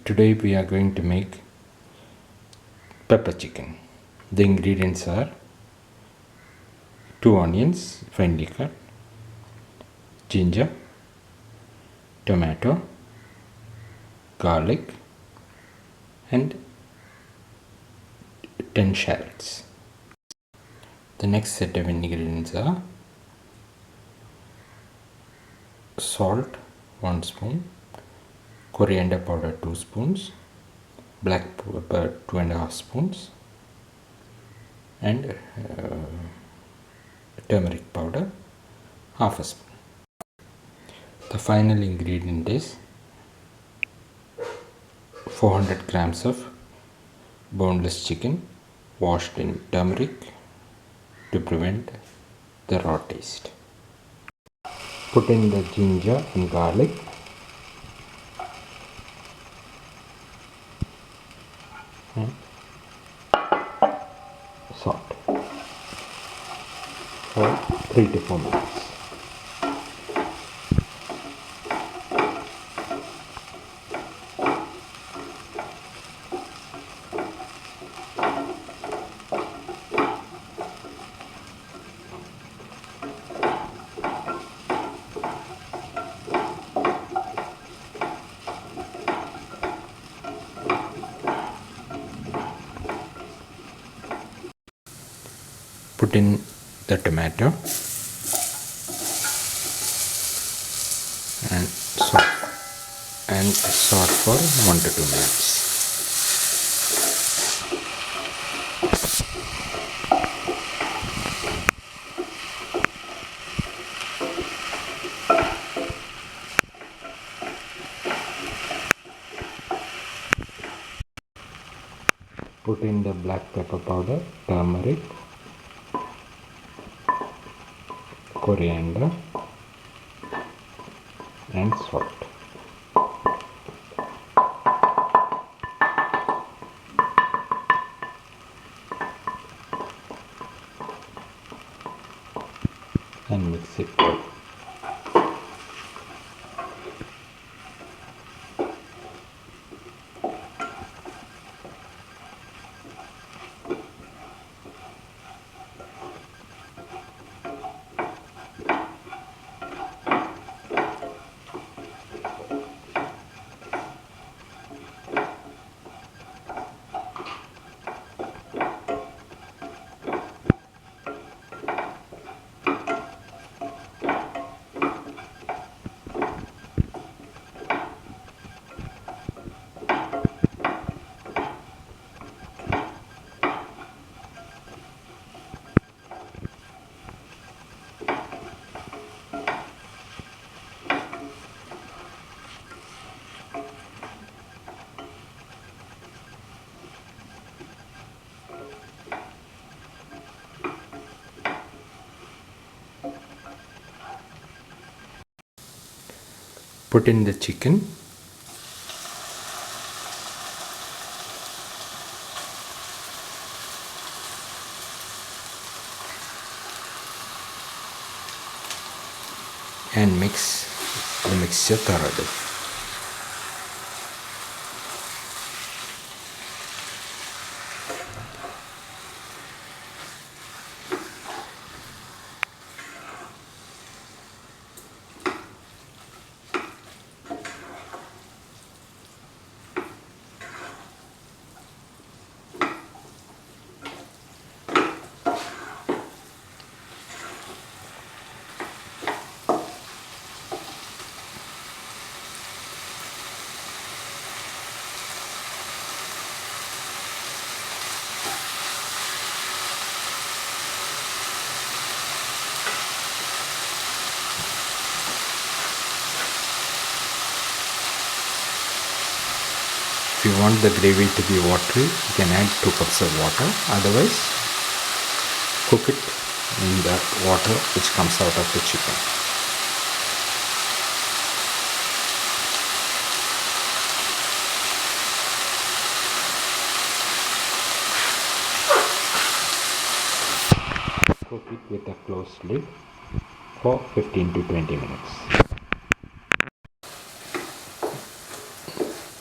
Today we are going to make pepper chicken. The ingredients are 2 onions finely cut, ginger, tomato, garlic and 10 shallots. The next set of ingredients are salt 1 spoon, coriander powder 2 spoons, black pepper 2.5 spoons and turmeric powder half a spoon. The final ingredient is 400 grams of boneless chicken washed in turmeric to prevent the raw taste. Put in the ginger and garlic and salt for 3 to 4 minutes. Put in the tomato and salt for 1 to 2 minutes. Put in the black pepper powder, turmeric, coriander and salt. And mix it well. Put in the chicken and mix the mixture thoroughly. If you want the gravy to be watery, you can add 2 cups of water. Otherwise, cook it in the water which comes out of the chicken. Cook it with a closed lid for 15 to 20 minutes.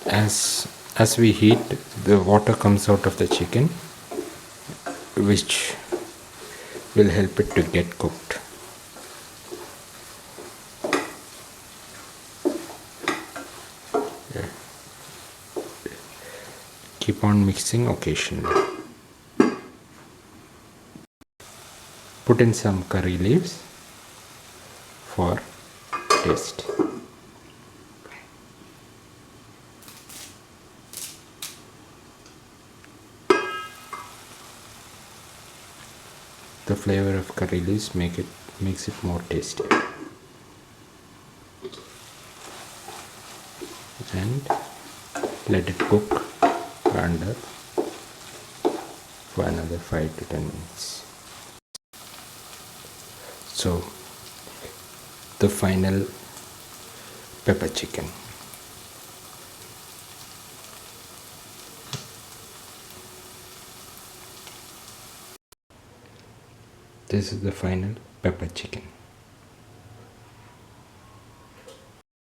As we heat, the water comes out of the chicken, which will help it to get cooked. Yeah. Keep on mixing occasionally. Put in some curry leaves for taste. The flavor of curry leaves makes it more tasty. And let it cook under for another 5 to 10 minutes. So the final pepper chicken. This is the final pepper chicken.